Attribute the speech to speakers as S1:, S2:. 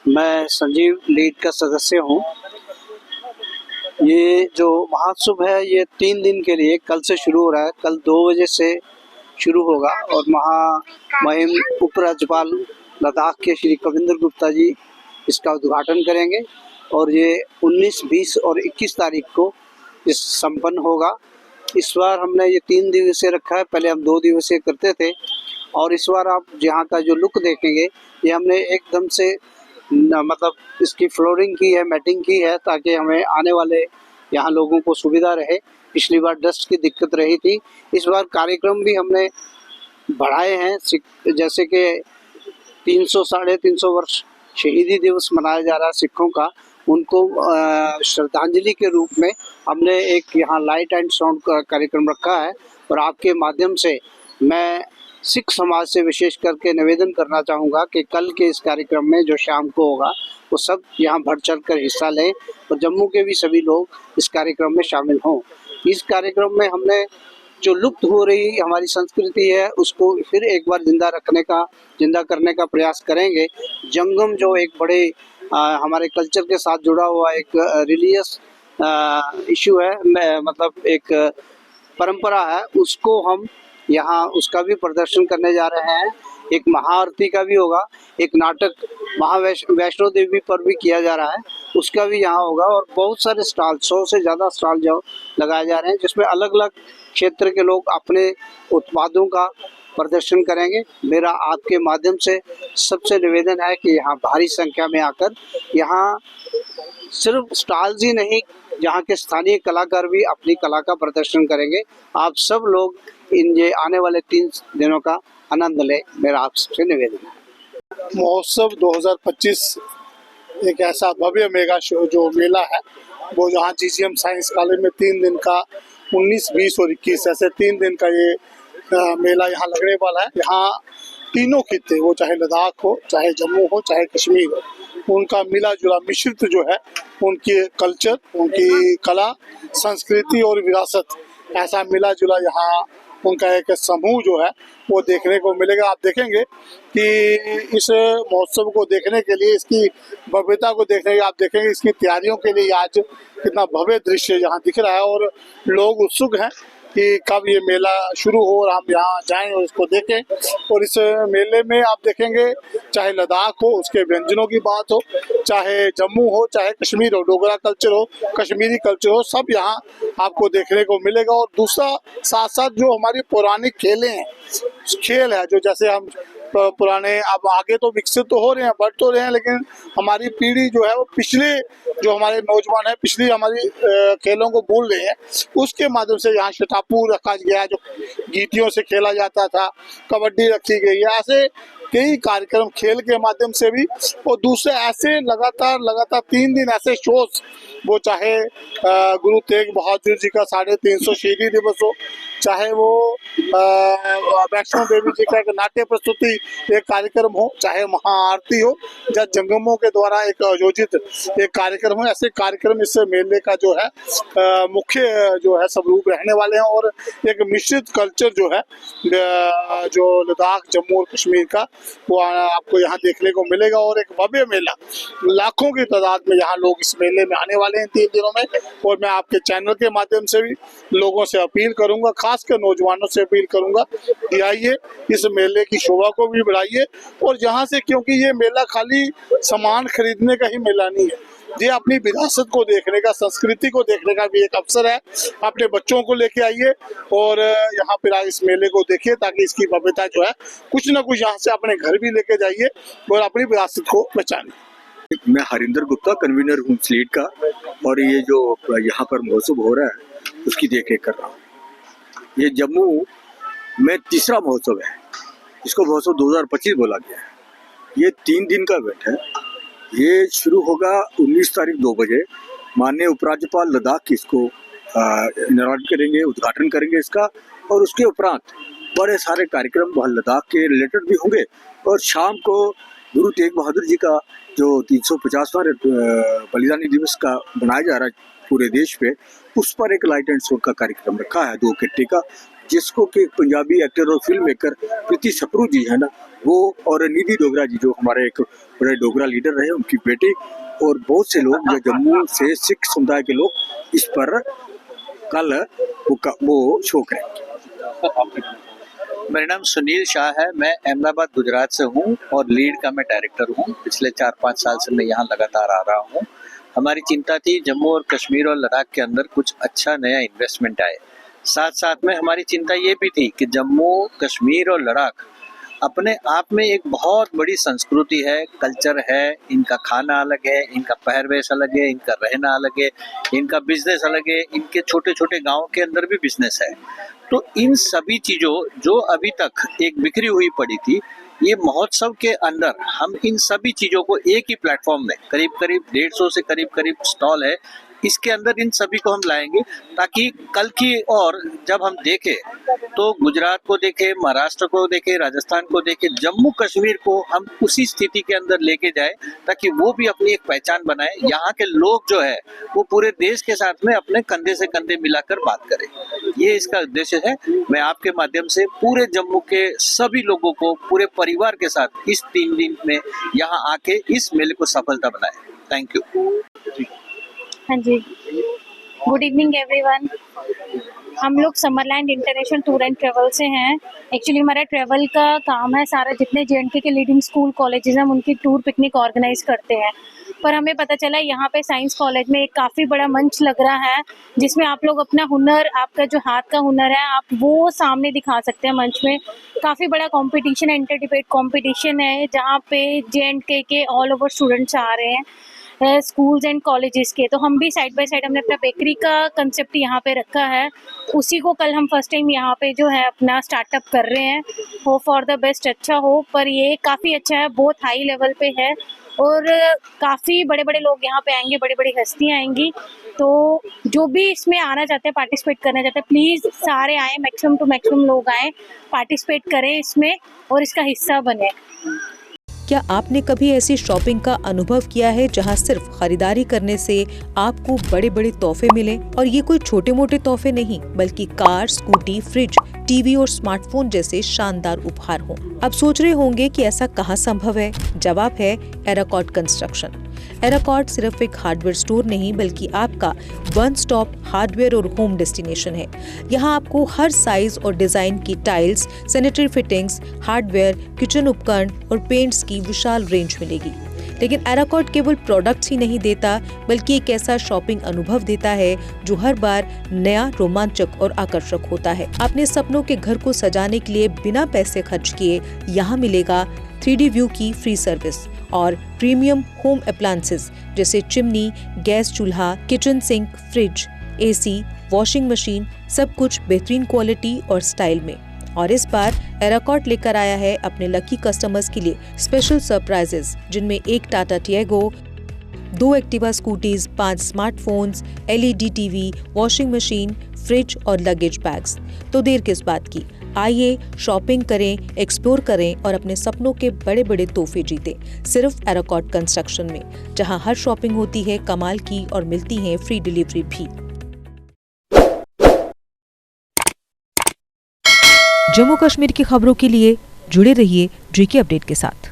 S1: मैं संजीव लीड का सदस्य हूँ। ये जो महोत्सव है ये 3 दिन के लिए कल से शुरू हो रहा है। कल 2 बजे से शुरू होगा और महामहिम उपराज्यपाल लद्दाख के श्री कविंद्र गुप्ता जी इसका उद्घाटन करेंगे और ये 19, 20 और 21 तारीख को इस संपन्न होगा। इस बार हमने ये 3 दिवसीय रखा है, पहले हम 2 दिवसीय करते थे और इस बार आप यहाँ का जो लुक देखेंगे ये हमने एकदम से मतलब इसकी फ्लोरिंग की है, मैटिंग की है ताकि हमें आने वाले यहाँ लोगों को सुविधा रहे। पिछली बार डस्ट की दिक्कत रही थी, इस बार कार्यक्रम भी हमने बढ़ाए हैं, जैसे कि 300 साढ़े 300 वर्ष शहीदी दिवस मनाया जा रहा है सिखों का, उनको श्रद्धांजलि के रूप में हमने एक यहाँ लाइट एंड साउंड का कार्यक्रम रखा है। और आपके माध्यम से मैं सिख समाज से विशेष करके निवेदन करना चाहूँगा कि कल के इस कार्यक्रम में जो शाम को होगा वो सब यहाँ बढ़ चढ़ कर हिस्सा लें और जम्मू के भी सभी लोग इस कार्यक्रम में शामिल हों। इस कार्यक्रम में हमने जो लुप्त हो रही हमारी संस्कृति है उसको फिर एक बार जिंदा करने का प्रयास करेंगे। जंगम जो एक बड़े हमारे कल्चर के साथ जुड़ा हुआ एक रिलीजियस इशू है, मतलब एक परंपरा है, उसको हम यहाँ उसका भी प्रदर्शन करने जा रहे हैं। एक महाआरती का भी होगा, एक नाटक वैष्णो देवी पर भी किया जा रहा है, उसका भी यहाँ होगा और बहुत सारे स्टॉल, 100 से ज़्यादा स्टॉल जो लगाए जा रहे हैं जिसमें अलग अलग क्षेत्र के लोग अपने उत्पादों का प्रदर्शन करेंगे। मेरा आपके माध्यम से सबसे निवेदन है कि यहाँ भारी संख्या में आकर यहाँ सिर्फ स्टॉल्स ही नहीं, यहाँ के स्थानीय कलाकार भी अपनी कला का प्रदर्शन करेंगे। आप सब लोग इन ये आने वाले 3 दिनों का आनंद लें, मेरा आपसे निवेदन है।
S2: महोत्सव 2025 एक ऐसा भव्य मेगा शो जो मेला है वो जहाँ GGM साइंस कॉलेज में 3 दिन का 19, 20 और 21 ऐसे 3 दिन का ये मेला यहाँ लगने वाला है। यहाँ तीनों खित्ते, वो चाहे लद्दाख हो, चाहे जम्मू हो, चाहे कश्मीर हो, उनका मिला जुला मिश्रित जो है उनकी कल्चर, उनकी कला, संस्कृति और विरासत, ऐसा मिला जुला यहाँ उनका एक समूह जो है वो देखने को मिलेगा। आप देखेंगे कि इस महोत्सव को देखने के लिए, इसकी भव्यता को देखने के लिए, आप देखेंगे इसकी तैयारियों के लिए आज कितना भव्य दृश्य यहाँ दिख रहा है और लोग उत्सुक हैं कि कब ये मेला शुरू हो और हम यहाँ जाएं और इसको देखें। और इस मेले में आप देखेंगे चाहे लद्दाख हो, उसके व्यंजनों की बात हो, चाहे जम्मू हो, चाहे कश्मीर हो, डोगरा कल्चर हो, कश्मीरी कल्चर हो, सब यहाँ आपको देखने को मिलेगा। और दूसरा साथ साथ जो हमारी पौराणिक खेल है जो जैसे हम पुराने, अब आगे तो विकसित तो हो रहे हैं, बढ़ तो रहे हैं, लेकिन हमारी पीढ़ी जो है वो पिछले जो हमारे नौजवान है पिछली हमारी खेलों को भूल रहे हैं। उसके माध्यम से यहाँ शटापू रखा गया जो गीटियों से खेला जाता था, कबड्डी रखी गई है, ऐसे कई कार्यक्रम खेल के माध्यम से भी। और दूसरे ऐसे लगातार 3 दिन ऐसे शोज, वो चाहे गुरु तेग बहादुर जी का 350 शहीदी दिवस हो, चाहे वो वैष्णो देवी जी का एक नाट्य प्रस्तुति एक कार्यक्रम हो, चाहे महाआरती हो, या जंगमों के द्वारा एक आयोजित एक कार्यक्रम हो, ऐसे कार्यक्रम इस मेले का जो है मुख्य जो है स्वरूप रहने वाले हैं। और एक मिश्रित कल्चर जो है जो लद्दाख, जम्मू और कश्मीर का, वो आपको यहाँ देखने को मिलेगा। और एक भव्य मेला, लाखों की तादाद में यहाँ लोग इस मेले में आने वाले हैं 3 दिनों में। और मैं आपके चैनल के माध्यम से भी लोगों से अपील करूंगा, खासकर नौजवानों से अपील करूंगा कि आइए इस मेले की शोभा को भी बढ़ाइए। और यहाँ से, क्योंकि ये मेला खाली सामान खरीदने का ही मेला नहीं है, ये अपनी विरासत को देखने का, संस्कृति को देखने का भी एक अवसर है। अपने बच्चों को लेके आइए और यहाँ पर इस मेले को देखिए ताकि इसकी भव्यता जो है कुछ ना कुछ यहाँ से अपने घर भी लेके जाइए और अपनी विरासत को बचाने।
S3: मैं हरिंदर गुप्ता कन्वीनर हूँ स्लीट का, और ये जो यहाँ पर महोत्सव हो रहा है उसकी देखरेख कर रहा हूँ। ये जम्मू में तीसरा महोत्सव है, इसको महोत्सव 2025 बोला गया है। ये 3 दिन का इवेंट है। ये शुरू होगा 19 तारीख 2 बजे। माननीय उपराज्यपाल लद्दाख इसको इनॉग्रेट करेंगे, उद्घाटन करेंगे इसका, और उसके उपरांत बड़े सारे कार्यक्रम वहाँ लद्दाख के रिलेटेड भी होंगे। और शाम को गुरु तेग बहादुर जी का जो 350वां बलिदानी दिवस का मनाया जा रहा है पूरे देश पे, उस पर एक लाइट एंड साउंड का कार्यक्रम रखा है 2 घंटे का। जिसको कि पंजाबी एक्टर और फिल्म मेकर प्रीति सप्रू जी है ना, वो और निधि डोगरा जी जो हमारे एक बड़े डोगरा लीडर रहे, उनकी बेटी और बहुत से लोग जो जम्मू से सिख समुदाय के लोग इस पर कल वो शो करेंगे।
S4: मेरा नाम सुनील शाह है, मैं अहमदाबाद गुजरात से हूँ और लीड का मैं डायरेक्टर हूँ। पिछले 4-5 साल से मैं यहाँ लगातार आ रहा हूँ। हमारी चिंता थी जम्मू और कश्मीर और लद्दाख के अंदर कुछ अच्छा नया इन्वेस्टमेंट आए। साथ साथ में हमारी चिंता ये भी थी कि जम्मू कश्मीर और लद्दाख अपने आप में एक बहुत बड़ी संस्कृति है, कल्चर है, इनका खाना अलग है, इनका पहरवेश अलग है, इनका रहना अलग है, इनका बिजनेस अलग है, इनके छोटे छोटे गाँव के अंदर भी बिजनेस है। तो इन सभी चीज़ों जो अभी तक एक बिखरी हुई पड़ी थी, ये महोत्सव के अंदर हम इन सभी चीज़ों को एक ही प्लेटफॉर्म में करीब 150 से करीब स्टॉल है, इसके अंदर इन सभी को हम लाएंगे ताकि कल की और जब हम देखें तो गुजरात को देखें, महाराष्ट्र को देखें, राजस्थान को देखें, जम्मू कश्मीर को हम उसी स्थिति के अंदर लेके जाए ताकि वो भी अपनी एक पहचान बनाए। यहाँ के लोग जो है वो पूरे देश के साथ में अपने कंधे से कंधे मिलाकर बात करें, ये इसका उद्देश्य है। मैं आपके माध्यम से पूरे जम्मू के सभी लोगों को पूरे परिवार के साथ इस 3 दिन में यहाँ आके इस मेले को सफलता बनाए। Thank you.
S5: हाँ जी, गुड इवनिंग एवरीवन। हम लोग Summerland international tour and travel से हैं। एक्चुअली हमारा ट्रेवल का काम है, सारा जितने JNK के लीडिंग स्कूल कॉलेजेस हैं उनकी टूर पिकनिक ऑर्गेनाइज करते हैं। पर हमें पता चला यहाँ पे साइंस कॉलेज में एक काफ़ी बड़ा मंच लग रहा है जिसमें आप लोग अपना हुनर, आपका जो हाथ का हुनर है, आप वो सामने दिखा सकते हैं मंच में। काफ़ी बड़ा कंपटीशन है, इंटर डिबेट कॉम्पिटिशन है जहाँ पे JNK के ऑल ओवर स्टूडेंट्स आ रहे हैं, स्कूल्स एंड कॉलेजेस के। तो हम भी साइड बाय साइड हमने अपना बेकरी का कंसेप्ट यहाँ पे रखा है, उसी को कल हम फर्स्ट टाइम यहाँ पे जो है अपना स्टार्टअप कर रहे हैं। हो फॉर द बेस्ट, अच्छा हो। पर ये काफ़ी अच्छा है, बहुत हाई लेवल पे है और काफ़ी बड़े बड़े लोग यहाँ पे आएंगे, बड़ी बड़ी हस्तियाँ आएंगी। तो जो भी इसमें आना चाहते हैं, पार्टिसिपेट करना चाहते हैं, प्लीज़ सारे आएँ, मैक्सिमम टू मैक्सिमम लोग आएँ, पार्टिसिपेट करें इसमें और इसका हिस्सा बने।
S6: क्या आपने कभी ऐसी शॉपिंग का अनुभव किया है जहां सिर्फ खरीदारी करने से आपको बड़े बड़े तोहफे मिले? और ये कोई छोटे मोटे तोहफे नहीं, बल्कि कार, स्कूटी, फ्रिज, टीवी और स्मार्टफोन जैसे शानदार उपहार हों। अब सोच रहे होंगे कि ऐसा कहाँ संभव है? जवाब है एराकॉर्ड कंस्ट्रक्शन। एराकॉर्ड सिर्फ एक हार्डवेयर स्टोर नहीं बल्कि आपका वन स्टॉप हार्डवेयर और होम डेस्टिनेशन है। यहाँ आपको हर साइज और डिजाइन की tiles, sanitary fittings, hardware, kitchen उपकरण और पेंट्स की विशाल रेंज मिलेगी। लेकिन एराकॉर्ड केवल प्रोडक्ट्स ही नहीं देता बल्कि एक ऐसा शॉपिंग अनुभव देता है जो हर बार नया, रोमांचक और आकर्षक होता है। अपने सपनों के घर को सजाने के लिए बिना पैसे खर्च किए यहाँ मिलेगा 3D व्यू की फ्री सर्विस और प्रीमियम होम अप्लायंसेस जैसे चिमनी, गैस चूल्हा, kitchen sink, fridge, AC, washing machine, सब कुछ बेहतरीन क्वालिटी और स्टाइल में। और इस बार एराकॉर्ड लेकर आया है अपने लकी कस्टमर्स के लिए स्पेशल सरप्राइजेस, जिनमें एक Tata Tiago, 2 Activa scooties, 5 smartphones, LED TV, washing machine, fridge और लगेज बैग्स। तो देर किस बात की, आइए शॉपिंग करें, एक्सप्लोर करें और अपने सपनों के बड़े बड़े तोहफे जीतें, सिर्फ एराकॉर्ड कंस्ट्रक्शन में, जहां हर शॉपिंग होती है कमाल की और मिलती है फ्री डिलीवरी भी। जम्मू कश्मीर की खबरों के लिए जुड़े रहिए JK अपडेट के साथ।